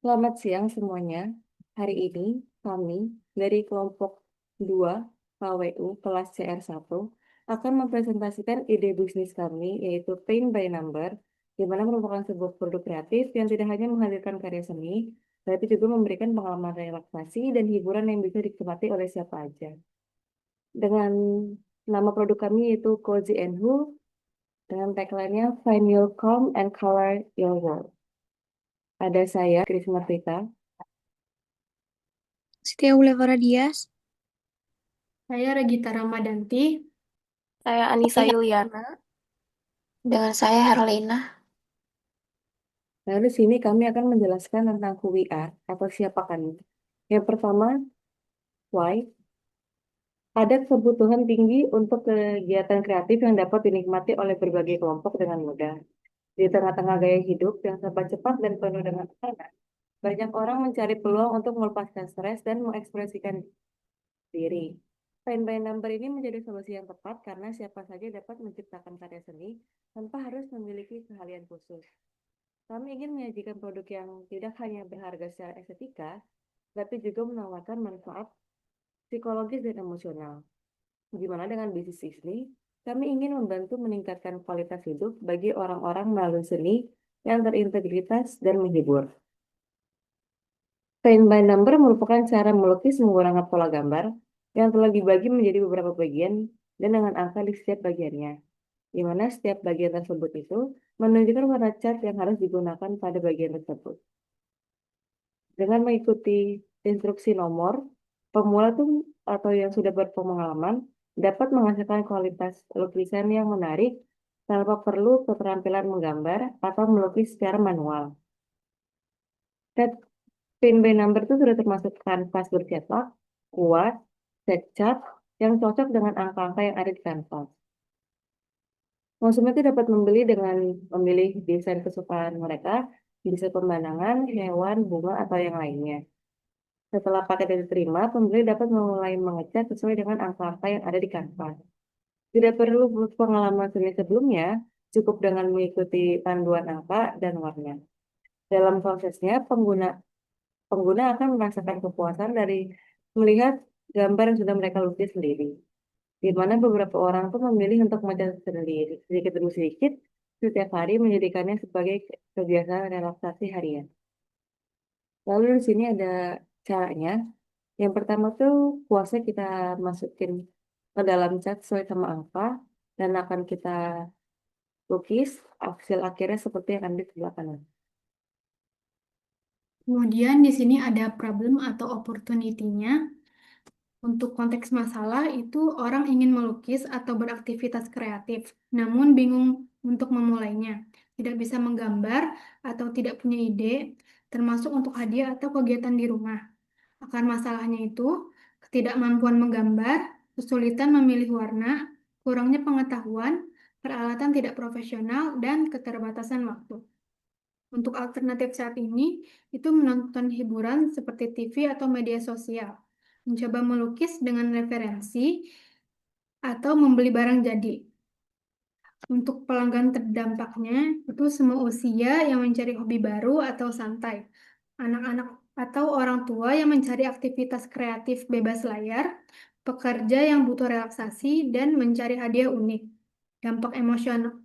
Selamat siang semuanya. Hari ini kami dari kelompok 2 KWU kelas CR1 akan mempresentasikan ide bisnis kami yaitu Paint by Number, di mana merupakan sebuah produk kreatif yang tidak hanya menghadirkan karya seni, tapi juga memberikan pengalaman relaksasi dan hiburan yang bisa dinikmati oleh siapa aja. Dengan nama produk kami yaitu Cozy and Who, dengan tagline-nya Find Your Calm and Color Your World. Ada saya, Kris Martita. Setia Ulevara Dias. Saya Regita Ramadanti. Saya Anissa Yuliana. Dengan saya Herlina. Lalu di sini kami akan menjelaskan tentang who we are atau siapa kami. Yang pertama, why. Ada kebutuhan tinggi untuk kegiatan kreatif yang dapat dinikmati oleh berbagai kelompok dengan mudah. Di tengah-tengah gaya hidup yang serba cepat dan penuh dengan tekanan, banyak orang mencari peluang untuk melepaskan stres dan mengekspresikan diri. Paint by Number ini menjadi solusi yang tepat karena siapa saja dapat menciptakan karya seni tanpa harus memiliki keahlian khusus. Kami ingin menyajikan produk yang tidak hanya berharga secara estetika, tapi juga menawarkan manfaat psikologis dan emosional. Gimana dengan bisnis ini? Kami ingin membantu meningkatkan kualitas hidup bagi orang-orang melalui seni yang terintegritas dan menghibur. Paint by Number merupakan cara melukis menggunakan pola gambar yang telah dibagi menjadi beberapa bagian dan dengan angka di setiap bagiannya, di mana setiap bagian tersebut itu menunjukkan warna cat yang harus digunakan pada bagian tersebut. Dengan mengikuti instruksi nomor, pemula tuh atau yang sudah berpengalaman dapat menghasilkan kualitas lukisan yang menarik tanpa perlu keterampilan menggambar atau melukis secara manual. Cat Paint by Number itu sudah termasuk kanvas bercetak, kuat, cat yang cocok dengan angka-angka yang ada di kanvas. Konsumen itu dapat membeli dengan memilih desain kesukaan mereka, bisa pemandangan, hewan, bunga, atau yang lainnya. Setelah paket diterima, pembeli dapat mulai mengecat sesuai dengan angka-angka yang ada di kanvas. Tidak perlu pengalaman seni sebelumnya, cukup dengan mengikuti panduan angka dan warna. Dalam prosesnya, pengguna akan merasakan kepuasan dari melihat gambar yang sudah mereka lukis sendiri. Di mana beberapa orang tuh memilih untuk mengecat sendiri, sedikit demi sedikit, setiap hari menjadikannya sebagai kebiasaan relaksasi harian. Lalu di sini ada caranya. Yang pertama tuh kuasnya kita masukin ke dalam cat sesuai sama angka dan akan kita lukis hasil akhirnya seperti yang ada di sebelah kanan. Kemudian di sini ada problem atau opportunity-nya. Untuk konteks masalah itu orang ingin melukis atau beraktivitas kreatif, namun bingung untuk memulainya. Tidak bisa menggambar atau tidak punya ide, termasuk untuk hadiah atau kegiatan di rumah. Akar masalahnya itu ketidakmampuan menggambar, kesulitan memilih warna, kurangnya pengetahuan, peralatan tidak profesional, dan keterbatasan waktu. Untuk alternatif saat ini, itu menonton hiburan seperti TV atau media sosial, mencoba melukis dengan referensi, atau membeli barang jadi. Untuk pelanggan terdampaknya, itu semua usia yang mencari hobi baru atau santai, anak-anak atau orang tua yang mencari aktivitas kreatif bebas layar, pekerja yang butuh relaksasi, dan mencari hadiah unik. Dampak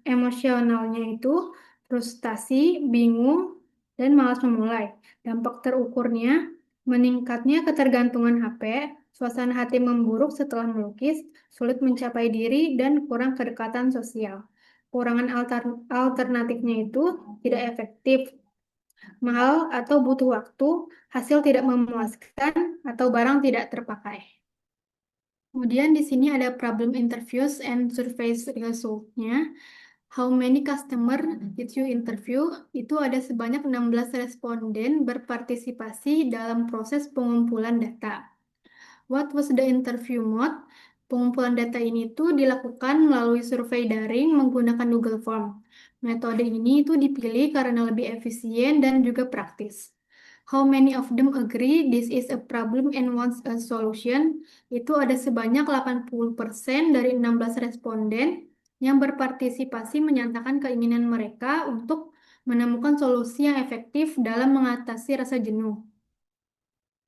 emosionalnya itu frustasi, bingung, dan malas memulai. Dampak terukurnya, meningkatnya ketergantungan HP, suasana hati memburuk setelah melukis, sulit mencapai diri, dan kurang kedekatan sosial. Kurangan alternatifnya itu tidak efektif, mahal atau butuh waktu, hasil tidak memuaskan, atau barang tidak terpakai. Kemudian di sini ada problem interviews and surveys result-nya. How many customer did you interview? Itu ada sebanyak 16 responden berpartisipasi dalam proses pengumpulan data. What was the interview mode? Pengumpulan data ini tuh dilakukan melalui survei daring menggunakan Google Form. Metode ini itu dipilih karena lebih efisien dan juga praktis. How many of them agree this is a problem and wants a solution? Itu ada sebanyak 80% dari 16 responden yang berpartisipasi menyatakan keinginan mereka untuk menemukan solusi yang efektif dalam mengatasi rasa jenuh.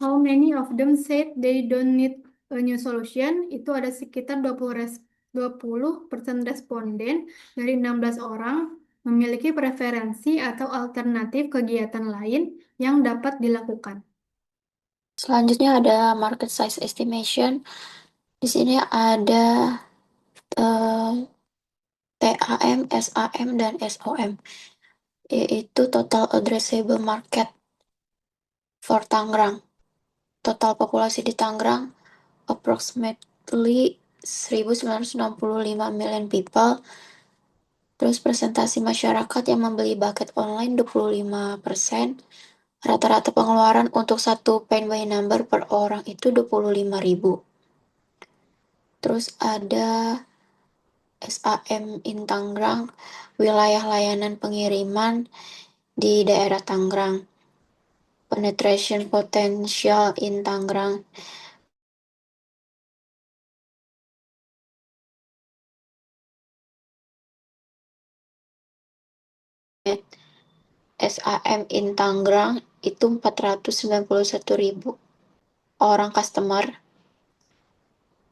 How many of them said they don't need a new solution? Itu ada sekitar 20% responden dari 16 orang memiliki preferensi atau alternatif kegiatan lain yang dapat dilakukan. Selanjutnya ada market size estimation. Di sini ada eh, TAM, SAM, dan SOM, yaitu total addressable market for Tangerang. Total populasi di Tangerang approximately 1965 million people. Terus presentasi masyarakat yang membeli bucket online 25%. Rata-rata pengeluaran untuk satu paint by number per orang itu 25.000. Terus ada SAM in Tangerang, wilayah layanan pengiriman di daerah Tangerang. Penetration potential in Tangerang. SAM in Tangerang itu 491.000 orang customer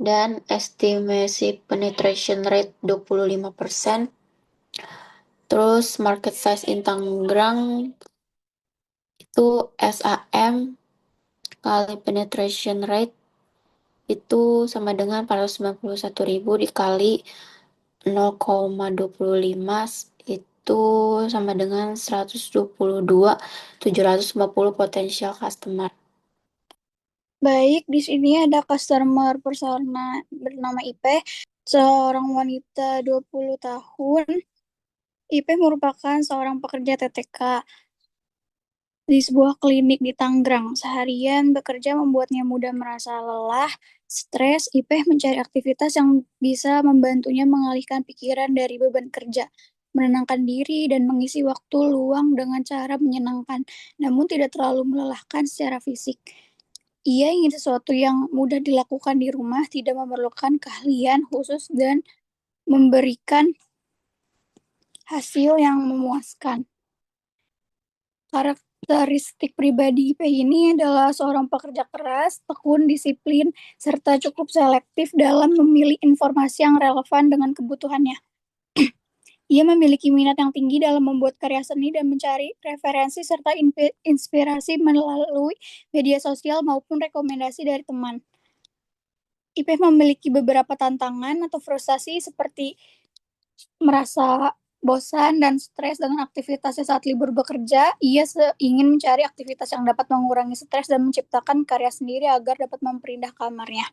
dan estimasi penetration rate 25%. Terus market size in Tangerang itu SAM kali penetration rate itu sama dengan 491.000 dikali 0,25 itu sama dengan 122.750 potensial customer. Baik, di sini ada customer persona bernama Ipe, seorang wanita 20 tahun. Ipe merupakan seorang pekerja TTK di sebuah klinik di Tangerang. Seharian bekerja membuatnya mudah merasa lelah, stres. Ipe mencari aktivitas yang bisa membantunya mengalihkan pikiran dari beban kerja, menenangkan diri, dan mengisi waktu luang dengan cara menyenangkan, namun tidak terlalu melelahkan secara fisik. Ia ingin sesuatu yang mudah dilakukan di rumah, tidak memerlukan keahlian khusus, dan memberikan hasil yang memuaskan. Karakteristik pribadi Ipe ini adalah seorang pekerja keras, tekun, disiplin, serta cukup selektif dalam memilih informasi yang relevan dengan kebutuhannya. Ia memiliki minat yang tinggi dalam membuat karya seni dan mencari referensi serta inspirasi melalui media sosial maupun rekomendasi dari teman. Ipe memiliki beberapa tantangan atau frustasi seperti merasa bosan dan stres dengan aktivitasnya saat libur bekerja. Ia ingin mencari aktivitas yang dapat mengurangi stres dan menciptakan karya sendiri agar dapat memperindah kamarnya.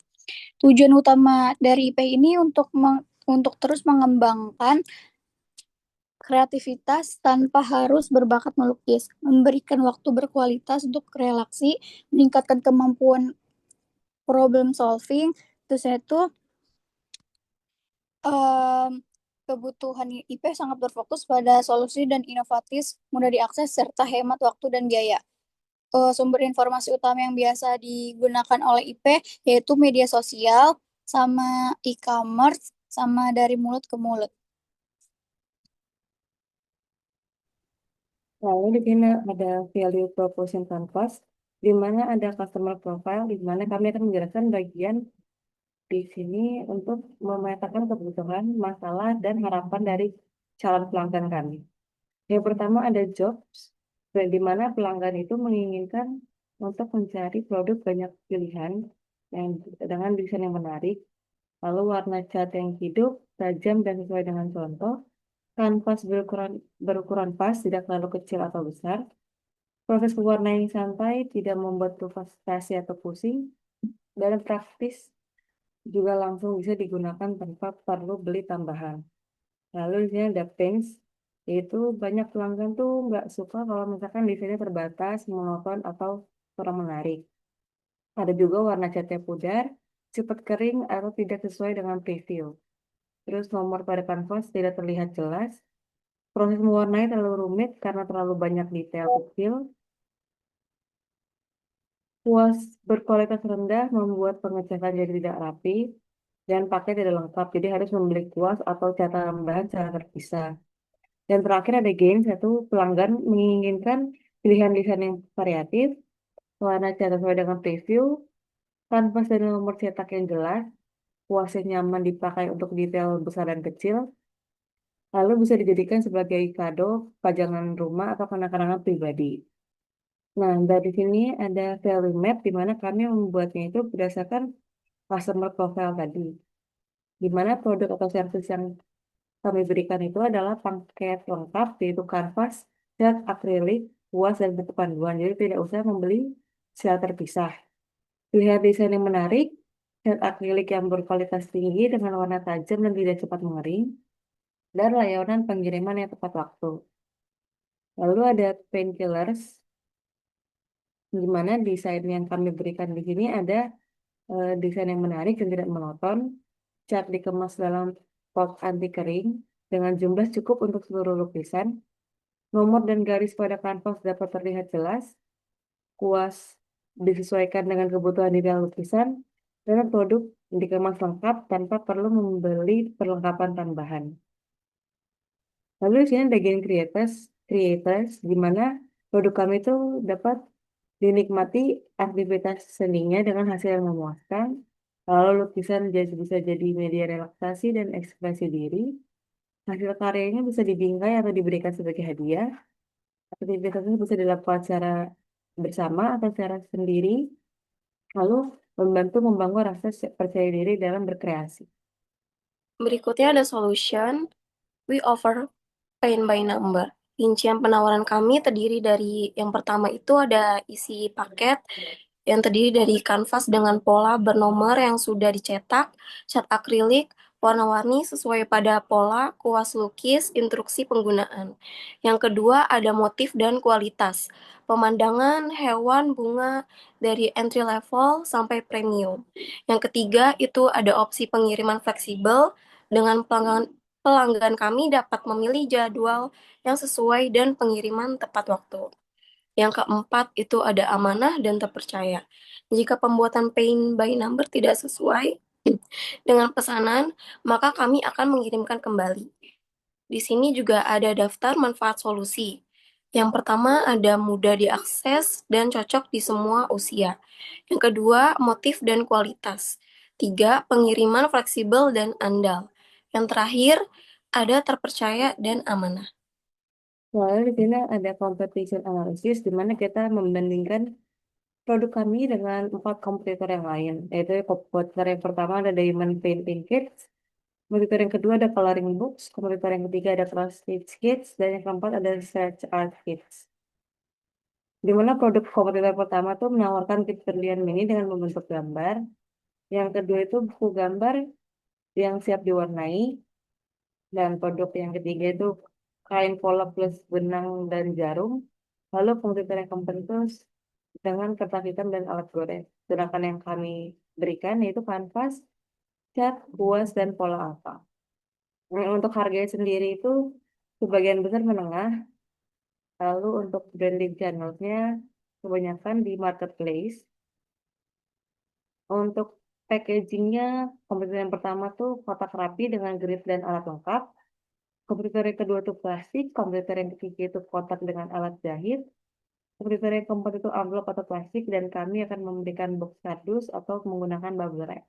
Tujuan utama dari IP ini untuk terus mengembangkan kreativitas tanpa harus berbakat melukis, memberikan waktu berkualitas untuk relaksi, meningkatkan kemampuan problem solving, terus itu kebutuhan IP sangat berfokus pada solusi dan inovatif, mudah diakses, serta hemat waktu dan biaya. Sumber informasi utama yang biasa digunakan oleh IP yaitu media sosial, sama e-commerce, sama dari mulut ke mulut. Lalu di sini ada value proposition canvas, di mana ada customer profile, di mana kami akan menjelaskan bagian di sini untuk memetakan kebutuhan, masalah, dan harapan dari calon pelanggan kami. Yang pertama ada jobs, di mana pelanggan itu menginginkan untuk mencari produk banyak pilihan yang dengan desain yang menarik, lalu warna cat yang hidup, tajam, dan sesuai dengan contoh, kanvas berukuran pas, tidak terlalu kecil atau besar, proses pewarna yang santai, tidak membuat frustasi atau pusing, dan praktis juga langsung bisa digunakan tanpa perlu beli tambahan. Lalu di sini ada paints, yaitu banyak pelanggan tuh nggak suka kalau misalkan desainnya terbatas, monoton, atau kurang menarik. Ada juga warna catnya pudar, cepat kering, atau tidak sesuai dengan preview. Terus nomor pada kanvas tidak terlihat jelas. Proses mewarnai terlalu rumit karena terlalu banyak detail kecil. Kuas berkualitas rendah membuat pengecekan jadi tidak rapi dan pakai tidak lengkap. Jadi harus membeli kuas atau cat tambahan secara terpisah. Dan terakhir ada gain, satu pelanggan menginginkan pilihan desain yang variatif, warna cat sesuai dengan preview, kanvas dan nomor cetak yang jelas, kuasnya nyaman dipakai untuk detail besar dan kecil, lalu bisa dijadikan sebagai kado, pajangan rumah, atau kenang-kenangan pribadi. Nah, dari sini ada value map di mana kami membuatnya itu berdasarkan customer profile tadi, di mana produk atau service yang kami berikan itu adalah paket lengkap, yaitu kanvas, cat, akrilik, kuas, dan buku panduan. Jadi tidak usah membeli secara terpisah. Pilihan desain yang menarik, cat akrilik yang berkualitas tinggi dengan warna tajam dan tidak cepat mengering, dan layanan pengiriman yang tepat waktu. Lalu ada painkillers, di mana desain yang kami berikan di sini ada desain yang menarik dan tidak monoton, cat dikemas dalam pot anti kering dengan jumlah cukup untuk seluruh lukisan, nomor dan garis pada kanvas dapat terlihat jelas, kuas disesuaikan dengan kebutuhan detail lukisan, dan produk dikemas lengkap tanpa perlu membeli perlengkapan tambahan. Lalu di sini ada Gain creators, di mana produk kami itu dapat dinikmati aktivitas seninya dengan hasil yang memuaskan. Lalu lukisan bisa jadi media relaksasi dan ekspresi diri. Hasil karyanya bisa dibingkai atau diberikan sebagai hadiah. Aktivitasnya bisa dilakukan secara bersama atau secara sendiri, lalu membantu membangun rasa percaya diri dalam berkreasi. Berikutnya ada solution. We offer paint by number. Rincian penawaran kami terdiri dari yang pertama itu ada isi paket yang terdiri dari kanvas dengan pola bernomor yang sudah dicetak, cat akrilik, warna-warni sesuai pada pola, kuas lukis, instruksi penggunaan. Yang kedua ada motif dan kualitas. Pemandangan, hewan, bunga dari entry level sampai premium. Yang ketiga itu ada opsi pengiriman fleksibel dengan pelanggan kami dapat memilih jadwal yang sesuai dan pengiriman tepat waktu. Yang keempat itu ada amanah dan terpercaya. Jika pembuatan paint by number tidak sesuai dengan pesanan, maka kami akan mengirimkan kembali. Di sini juga ada daftar manfaat solusi. Yang pertama ada mudah diakses dan cocok di semua usia. Yang kedua, motif dan kualitas. Tiga, pengiriman fleksibel dan andal. Yang terakhir, ada terpercaya dan amanah. Lalu di sini ada competition analysis, di mana kita membandingkan produk kami dengan 4 kompetitor yang lain, yaitu kompetitor yang pertama ada Diamond Painting Kits, kompetitor yang kedua ada Coloring Books, kompetitor yang ketiga ada Cross Stitch Kits, dan yang keempat ada Stretch Art Kits. Di mana produk kompetitor pertama tuh menawarkan kit berlian mini dengan membentuk gambar, yang kedua itu buku gambar yang siap diwarnai, dan produk yang ketiga itu kain pola plus benang dan jarum. Lalu kompetitor yang keempat itu dengan kertas hitam dan alat gores. Sedangkan yang kami berikan yaitu kanvas, cat, kuas, dan pola alpha. Nah, untuk harganya sendiri itu sebagian besar menengah. Lalu untuk branding channelnya kebanyakan di marketplace. Untuk packagingnya, kompetitor yang pertama tuh kotak rapi dengan grid dan alat lengkap. Kompetitor yang kedua itu plastik, kompetitor yang ketiga itu kotak dengan alat jahit, kompetitor yang keempat itu amplop atau plastik, dan kami akan memberikan box kardus atau menggunakan bubble wrap.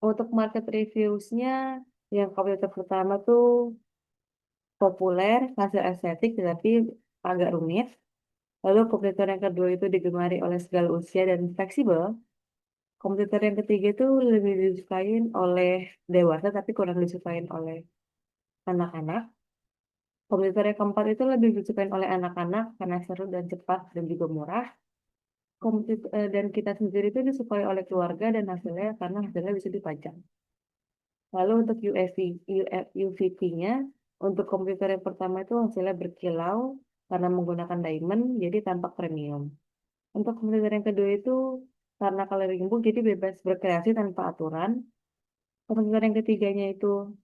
Untuk market reviews-nya, yang kompetitor pertama tuh populer, hasil estetik, tetapi agak rumit. Lalu kompetitor yang kedua itu digemari oleh segala usia dan fleksibel. Kompetitor yang ketiga itu lebih disukain oleh dewasa, tapi kurang disukain oleh anak-anak. Kompetitor yang keempat itu lebih disukain oleh anak-anak karena seru dan cepat dan juga murah. Dan kita sendiri itu disukai oleh keluarga dan hasilnya karena hasilnya bisa dipajang. Lalu untuk UVP-nya, untuk komputer yang pertama itu hasilnya berkilau karena menggunakan diamond, jadi tampak premium. Untuk komputer yang kedua itu karena coloring book, jadi bebas berkreasi tanpa aturan. Komputer yang ketiganya itu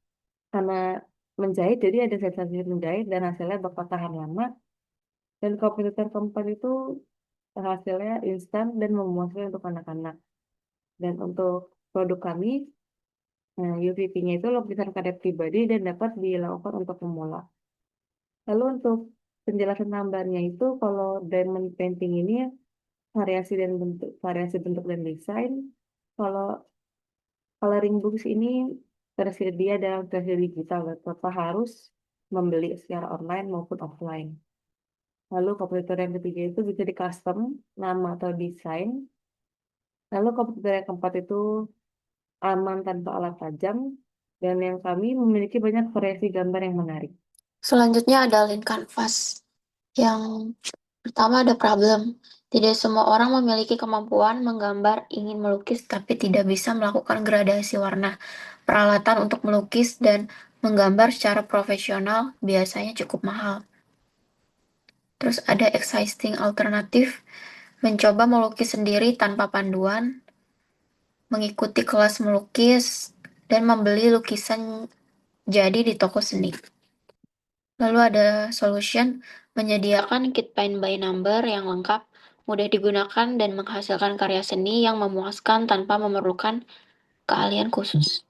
karena menjahit, jadi ada sensasi menjahit dan hasilnya bakal tahan lama. Dan komputer keempat itu hasilnya instan dan memuaskan untuk anak-anak. Dan untuk produk kami, UVP-nya itu lapisan karya pribadi dan dapat dilakukan untuk pemula. Lalu untuk penjelasan tambahannya itu kalau diamond painting ini variasi bentuk dan desain. Kalau coloring books ini tersedia dalam versi digital tanpa harus membeli secara online maupun offline. Lalu komputer yang ketiga itu bisa di custom nama atau desain. Lalu komputer yang keempat itu aman tanpa alat tajam. Dan yang kami memiliki banyak variasi gambar yang menarik. Selanjutnya ada Lean Canvas. Yang pertama ada problem. Tidak semua orang memiliki kemampuan menggambar, ingin melukis, tapi tidak bisa melakukan gradasi warna. Peralatan untuk melukis dan menggambar secara profesional biasanya cukup mahal. Terus ada existing alternatif, mencoba melukis sendiri tanpa panduan, mengikuti kelas melukis, dan membeli lukisan jadi di toko seni. Lalu ada solution, menyediakan kit paint by number yang lengkap, mudah digunakan, dan menghasilkan karya seni yang memuaskan tanpa memerlukan keahlian khusus.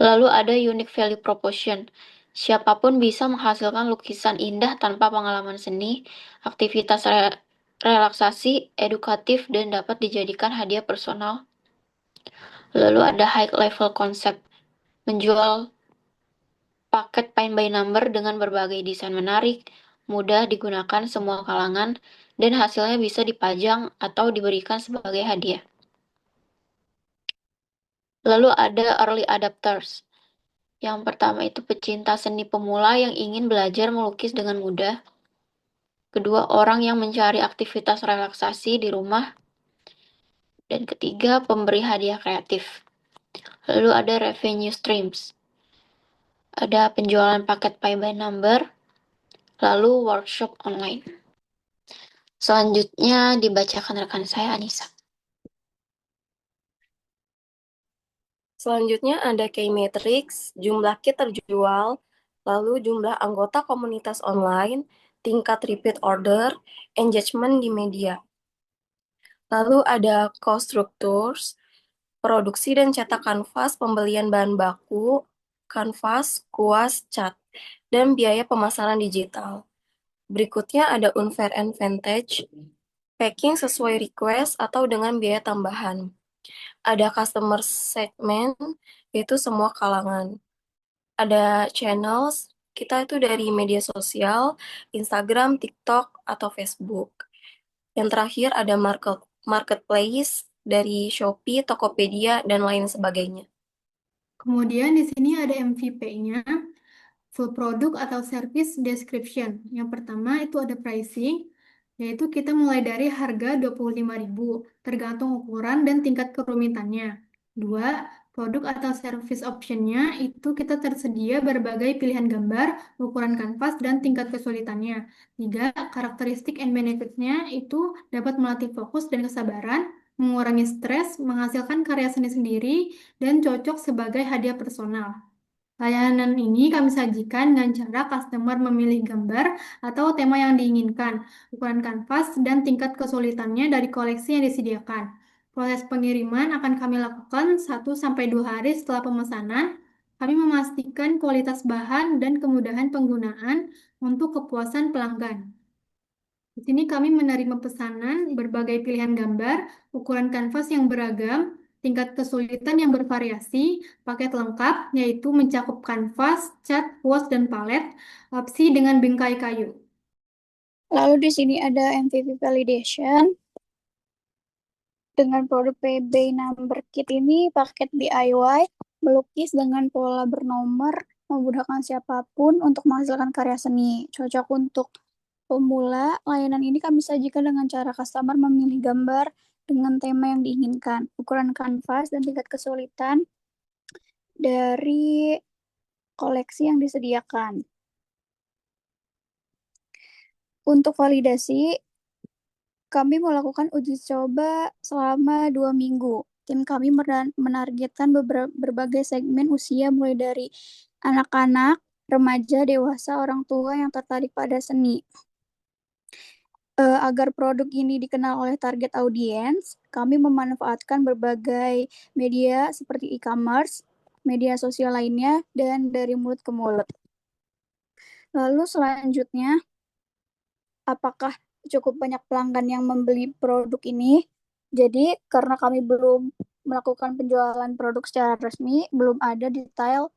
Lalu ada unique value proposition. Siapapun bisa menghasilkan lukisan indah tanpa pengalaman seni, aktivitas relaksasi, edukatif, dan dapat dijadikan hadiah personal. Lalu ada high level concept, menjual paket paint by number dengan berbagai desain menarik, mudah digunakan semua kalangan, dan hasilnya bisa dipajang atau diberikan sebagai hadiah. Lalu ada early adapters. Yang pertama itu pecinta seni pemula yang ingin belajar melukis dengan mudah. Kedua, orang yang mencari aktivitas relaksasi di rumah. Dan ketiga, pemberi hadiah kreatif. Lalu ada revenue streams. Ada penjualan paket pay by number, lalu workshop online. Selanjutnya dibacakan rekan saya, Anissa. Selanjutnya ada key matrix, jumlah kit terjual, lalu jumlah anggota komunitas online, tingkat repeat order, engagement di media. Lalu ada cost structures, produksi dan cetak kanvas, pembelian bahan baku, kanvas, kuas, cat, dan biaya pemasaran digital. Berikutnya ada unfair advantage, packing sesuai request atau dengan biaya tambahan. Ada customer segment, yaitu semua kalangan. Ada channels, kita itu dari media sosial, Instagram, TikTok, atau Facebook. Yang terakhir ada marketplace dari Shopee, Tokopedia, dan lain sebagainya. Kemudian di sini ada MVP-nya, full product atau service description. Yang pertama itu ada pricing, yaitu kita mulai dari harga 25.000, tergantung ukuran dan tingkat kerumitannya. Dua, produk atau service optionnya itu kita tersedia berbagai pilihan gambar, ukuran kanvas, dan tingkat kesulitannya. Tiga, karakteristik and benefits-nya itu dapat melatih fokus dan kesabaran, mengurangi stres, menghasilkan karya seni sendiri, dan cocok sebagai hadiah personal. Layanan ini kami sajikan dengan cara customer memilih gambar atau tema yang diinginkan, ukuran kanvas, dan tingkat kesulitannya dari koleksi yang disediakan. Proses pengiriman akan kami lakukan 1-2 hari setelah pemesanan. Kami memastikan kualitas bahan dan kemudahan penggunaan untuk kepuasan pelanggan. Di sini kami menerima pesanan berbagai pilihan gambar, ukuran kanvas yang beragam, tingkat kesulitan yang bervariasi, paket lengkap, yaitu mencakup kanvas, cat, kuas, dan palet, opsi dengan bingkai kayu. Lalu di sini ada MVP validation. Dengan produk PB Number Kit ini, paket DIY, melukis dengan pola bernomor, memudahkan siapapun untuk menghasilkan karya seni. Cocok untuk pemula, layanan ini kami sajikan dengan cara customer memilih gambar dengan tema yang diinginkan, ukuran kanvas, dan tingkat kesulitan dari koleksi yang disediakan. Untuk validasi, kami melakukan uji coba selama 2 minggu. Tim kami menargetkan berbagai segmen usia mulai dari anak-anak, remaja, dewasa, orang tua yang tertarik pada seni. Agar produk ini dikenal oleh target audiens, kami memanfaatkan berbagai media seperti e-commerce, media sosial lainnya, dan dari mulut ke mulut. Lalu selanjutnya, apakah cukup banyak pelanggan yang membeli produk ini? Jadi, karena kami belum melakukan penjualan produk secara resmi, belum ada detail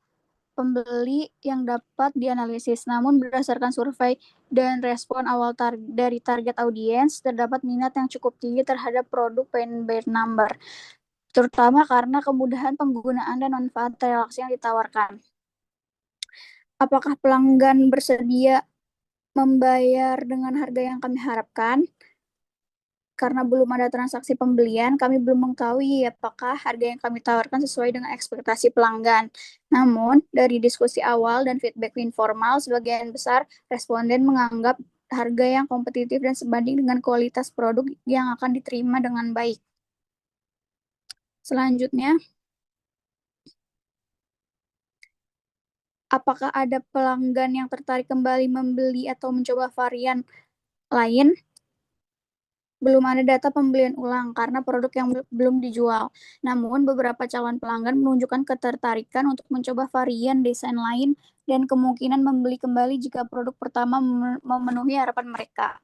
pembeli yang dapat dianalisis. Namun, berdasarkan survei dan respon awal dari target audiens, terdapat minat yang cukup tinggi terhadap produk Paint by Number, terutama karena kemudahan penggunaan dan manfaat relaksi yang ditawarkan. Apakah pelanggan bersedia membayar dengan harga yang kami harapkan? Karena belum ada transaksi pembelian, kami belum mengetahui apakah harga yang kami tawarkan sesuai dengan ekspektasi pelanggan. Namun, dari diskusi awal dan feedback informal, sebagian besar responden menganggap harga yang kompetitif dan sebanding dengan kualitas produk yang akan diterima dengan baik. Selanjutnya, apakah ada pelanggan yang tertarik kembali membeli atau mencoba varian lain? Belum ada data pembelian ulang karena produk yang belum dijual. Namun, beberapa calon pelanggan menunjukkan ketertarikan untuk mencoba varian desain lain dan kemungkinan membeli kembali jika produk pertama memenuhi harapan mereka.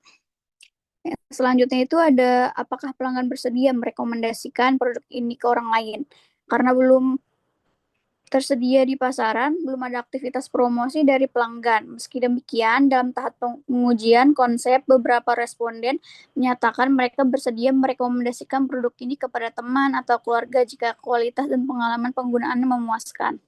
Selanjutnya itu ada apakah pelanggan bersedia merekomendasikan produk ini ke orang lain. Karena belum tersedia di pasaran, belum ada aktivitas promosi dari pelanggan. Meski demikian, dalam tahap pengujian konsep, beberapa responden menyatakan mereka bersedia merekomendasikan produk ini kepada teman atau keluarga jika kualitas dan pengalaman penggunaannya memuaskan.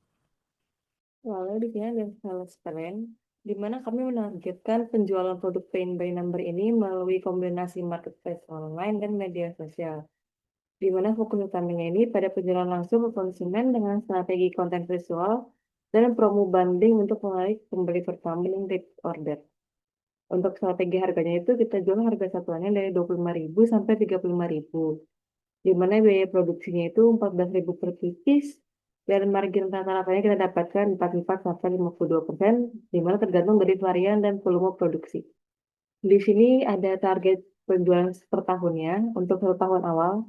Lalu di sini ada sales plan, di mana kami menargetkan penjualan produk Paint by Number ini melalui kombinasi marketplace online dan media sosial. Di mana fokus utamanya ini pada penjualan langsung ke konsumen dengan strategi konten visual dan promo banding untuk menarik pembeli pertama yang repeat order. Untuk strategi harganya itu kita jual harga satuannya dari 25.000 sampai 35.000. Di mana biaya produksinya itu 14.000 per pieces dan margin rata-ratanya kita dapatkan 44 sampai 52%, di mana tergantung dari varian dan volume produksi. Di sini ada target penjualan per tahunnya untuk 1 tahun awal,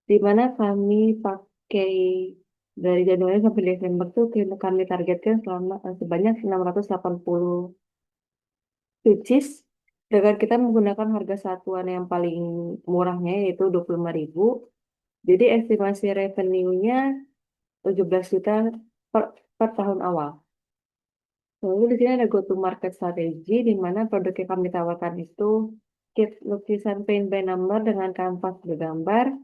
di mana kami pakai dari Januari sampai Desember tuh kami targetkan sebanyak 680 pieces dengan kita menggunakan harga satuan yang paling murahnya yaitu 25.000. Jadi estimasi revenue-nya 17 juta per tahun awal. Lalu di sini ada go to market strategi di mana produk yang kami tawarkan itu kit lukisan Paint by Number dengan kanvas bergambar,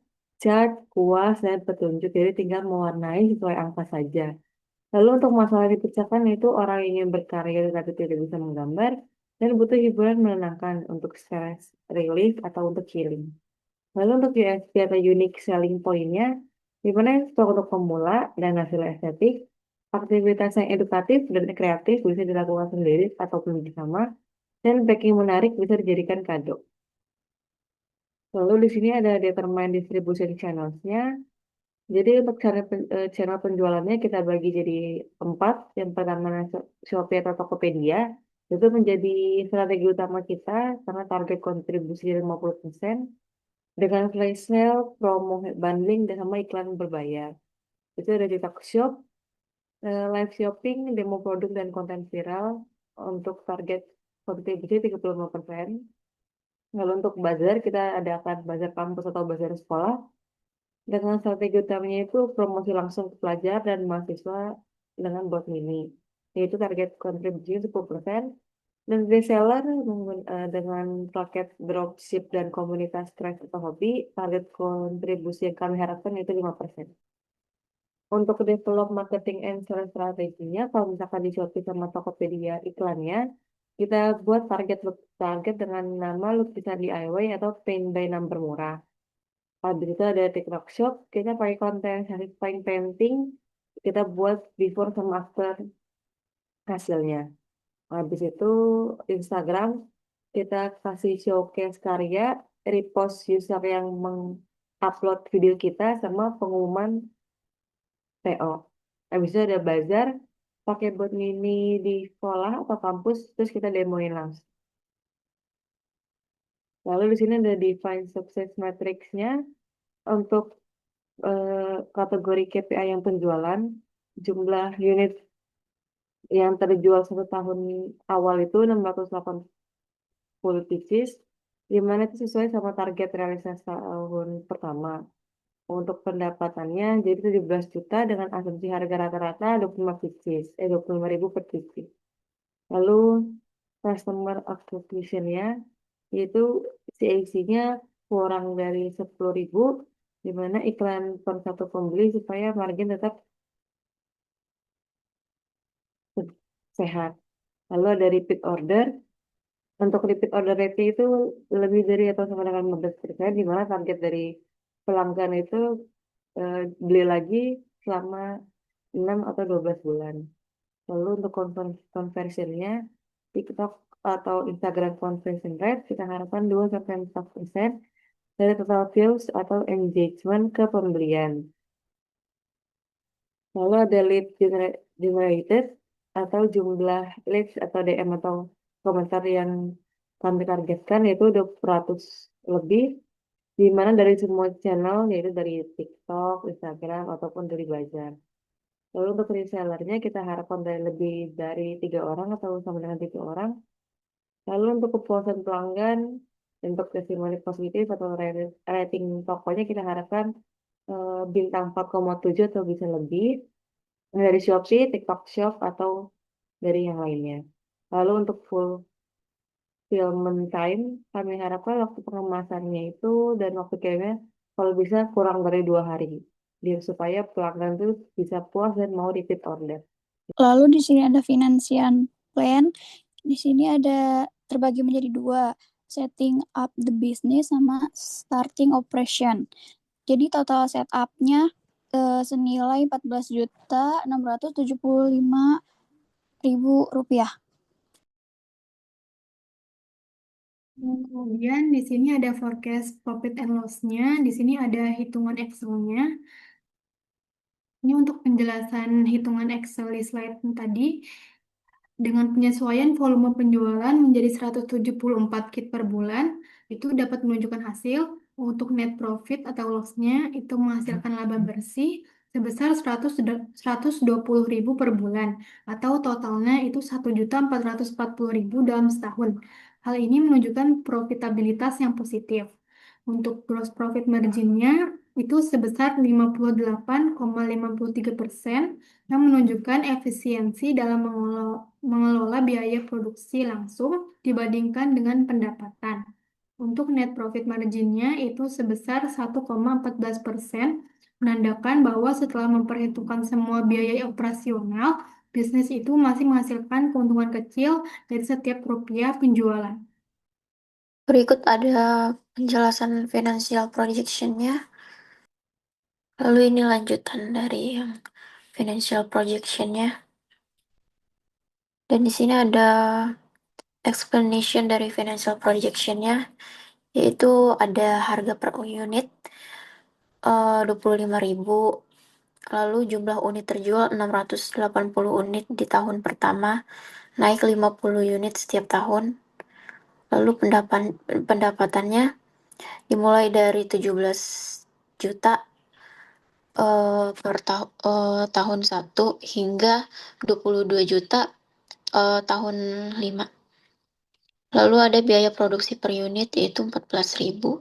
cat, kuas, dan petunjuk. Jadi tinggal mewarnai sesuai angka saja. Lalu untuk masalah dipecahkan itu orang yang ingin berkarya tapi tidak bisa menggambar dan butuh hiburan menenangkan untuk stress relief atau untuk healing. Lalu untuk USP atau unique selling point-nya, di mana stok untuk pemula dan hasil estetik, aktivitas yang edukatif dan kreatif bisa dilakukan sendiri ataupun bersama, dan packing menarik bisa dijadikan kado. Lalu di sini ada determine distribution channels-nya. Jadi untuk channel penjualannya kita bagi jadi 4. Yang pertama Shopee atau Tokopedia. Itu menjadi strategi utama kita karena target kontribusi 50%. Dengan flash sale, promo bundling, dan sama iklan berbayar. Itu ada di TikTok Shop, live shopping, demo produk, dan konten viral untuk target kontribusi 35%. Lalu untuk bazar, kita adakan bazar kampus atau bazar sekolah. Dengan strategi utamanya itu promosi langsung ke pelajar dan mahasiswa dengan bot mini. Yaitu target kontribusi 10%. Dan reseller dengan paket dropship dan komunitas craft atau hobi, target kontribusi yang kami harapkan itu 5%. Untuk develop marketing and sales strateginya, kalau misalkan di Shopee sama Tokopedia iklannya, kita buat target dengan nama lukisan DIY atau Paint by Number murah. Habis itu ada TikTok Shop, kita pakai konten satisfying painting, kita buat before sama after hasilnya. Habis itu Instagram kita kasih showcase karya, repost user yang mengupload video kita sama pengumuman PO. Habis itu ada bazar, pakai bot mini di sekolah atau kampus, terus kita demoin langsung. Lalu di sini ada define success matrix-nya untuk kategori KPI yang penjualan, jumlah unit yang terjual 1 tahun awal itu 680 pieces, di mana itu sesuai sama target realisasi tahun pertama. Untuk pendapatannya jadi 17 juta dengan asumsi harga rata-rata 25 pieces, 25.000 per pieces. Lalu customer acquisition-nya yaitu CAC-nya kurang dari 10.000, di mana iklan per satu pembeli supaya margin tetap sehat. Lalu ada repeat order. Untuk repeat order rate itu lebih dari atau sama dengan 15%, di mana target dari pelanggan itu beli lagi selama 6 atau 12 bulan. Lalu untuk conversionnya, TikTok atau Instagram conversion rate kita harapkan 2-4% dari total views atau engagement ke pembelian. Lalu ada generated atau jumlah leads atau DM atau komentar yang kami targetkan yaitu 200 lebih, di mana dari semua channel yaitu dari TikTok, Instagram ataupun dari Buzzer. Lalu untuk resellernya kita harapkan dari lebih dari 3 orang atau sama dengan 3 orang. Lalu untuk kepuasan pelanggan, untuk testimoni positif atau rating tokonya kita harapkan bintang 4,7 atau bisa lebih dari Shopee, TikTok Shop atau dari yang lainnya. Lalu untuk fulfillment time, kami harapkan waktu pengemasannya itu dan waktu kirimnya kalau bisa kurang dari 2 hari, supaya pelanggan itu bisa puas dan mau repeat order. Lalu di sini ada financial plan. Di sini ada terbagi menjadi 2, setting up the business sama starting operation. Jadi total setup-nya senilai 14.675.000 rupiah. Kemudian di sini ada forecast profit and loss-nya, di sini ada hitungan Excel-nya. Ini untuk penjelasan hitungan Excel di slide tadi. Dengan penyesuaian volume penjualan menjadi 174 kit per bulan, itu dapat menunjukkan hasil. Untuk net profit atau loss-nya itu menghasilkan laba bersih sebesar 120.000 per bulan, atau totalnya itu 1.440.000 dalam setahun. Hal ini menunjukkan profitabilitas yang positif. Untuk gross profit margin-nya itu sebesar 58,53%, yang menunjukkan efisiensi dalam mengelola biaya produksi langsung dibandingkan dengan pendapatan. Untuk net profit margin-nya itu sebesar 1,14%, menandakan bahwa setelah memperhitungkan semua biaya operasional, bisnis itu masih menghasilkan keuntungan kecil dari setiap rupiah penjualan. Berikut ada penjelasan financial projection-nya. Lalu ini lanjutan dari yang financial projection-nya. Dan di sini ada explanation dari financial projection-nya, yaitu ada harga per unit 25.000. Lalu jumlah unit terjual 680 unit di tahun pertama, naik 50 unit setiap tahun. Lalu pendapatannya dimulai dari 17 juta per tahun 1 hingga 22 juta tahun 5. Lalu ada biaya produksi per unit yaitu 14.000.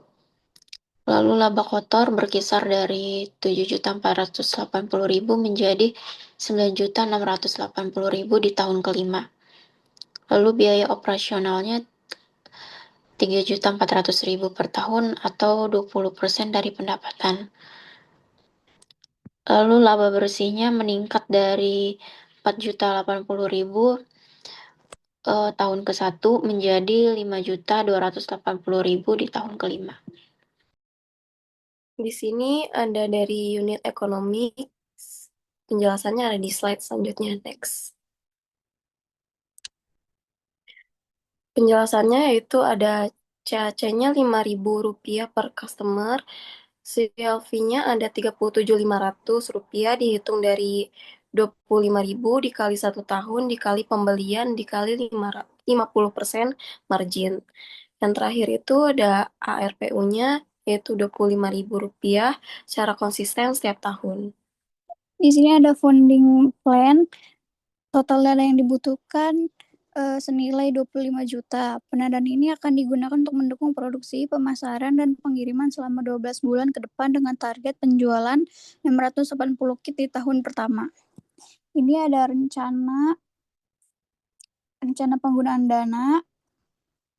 Lalu laba kotor berkisar dari 7.480.000 menjadi 9.680.000 di tahun kelima. Lalu biaya operasionalnya 3.400.000 per tahun atau 20% dari pendapatan. Lalu laba bersihnya meningkat dari 4.080.000 tahun ke-1 menjadi 5.280.000 di tahun kelima. Di sini ada dari unit ekonomi, penjelasannya ada di slide selanjutnya, next. Penjelasannya yaitu ada CAC-nya Rp5.000 per customer, CLV-nya ada Rp37.500 dihitung dari 25.000 dikali 1 tahun dikali pembelian dikali 50% margin. Yang terakhir itu ada ARPU-nya yaitu Rp25.000 secara konsisten setiap tahun. Di sini ada funding plan. Total dana yang dibutuhkan senilai 25 juta. Pendanaan ini akan digunakan untuk mendukung produksi, pemasaran, dan pengiriman selama 12 bulan ke depan dengan target penjualan 680 kit di tahun pertama. Ini ada rencana penggunaan dana.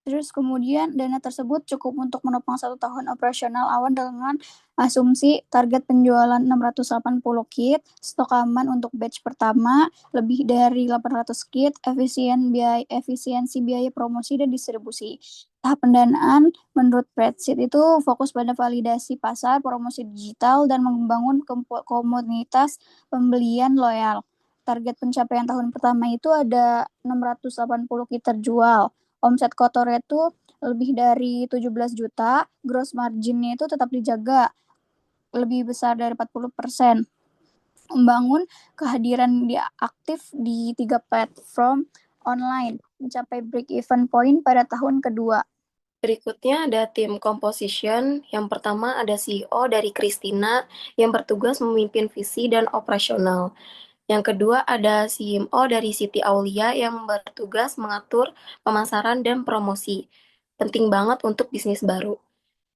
Terus kemudian dana tersebut cukup untuk menopang 1 tahun operasional awal dengan asumsi target penjualan 680 kit, stok aman untuk batch pertama, lebih dari 800 kit, efisiensi biaya promosi dan distribusi. Tahap pendanaan menurut Spreadsheet itu fokus pada validasi pasar, promosi digital, dan membangun komunitas pembelian loyal. Target pencapaian tahun pertama itu ada 680 kit terjual. Omset kotornya itu lebih dari 17 juta, gross marginnya itu tetap dijaga lebih besar dari 40%. Membangun kehadiran dia aktif di 3 platform online, mencapai break-even point pada tahun kedua. Berikutnya ada tim composition. Yang pertama ada CEO dari Christina yang bertugas memimpin visi dan operasional. Yang kedua ada CMO dari Siti Aulia yang bertugas mengatur pemasaran dan promosi. Penting banget untuk bisnis baru.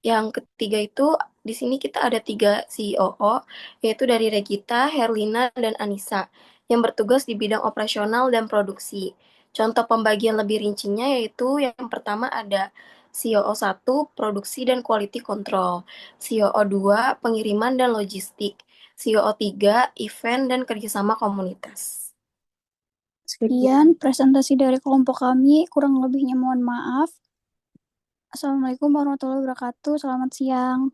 Yang ketiga itu di sini kita ada 3 COO, yaitu dari Regita, Herlina, dan Anissa, yang bertugas di bidang operasional dan produksi. Contoh pembagian lebih rincinya yaitu yang pertama ada COO 1, produksi dan quality control, COO 2, pengiriman dan logistik, COO 3, event dan kerjasama komunitas. Sekian presentasi dari kelompok kami, kurang lebihnya mohon maaf. Assalamualaikum warahmatullahi wabarakatuh, selamat siang.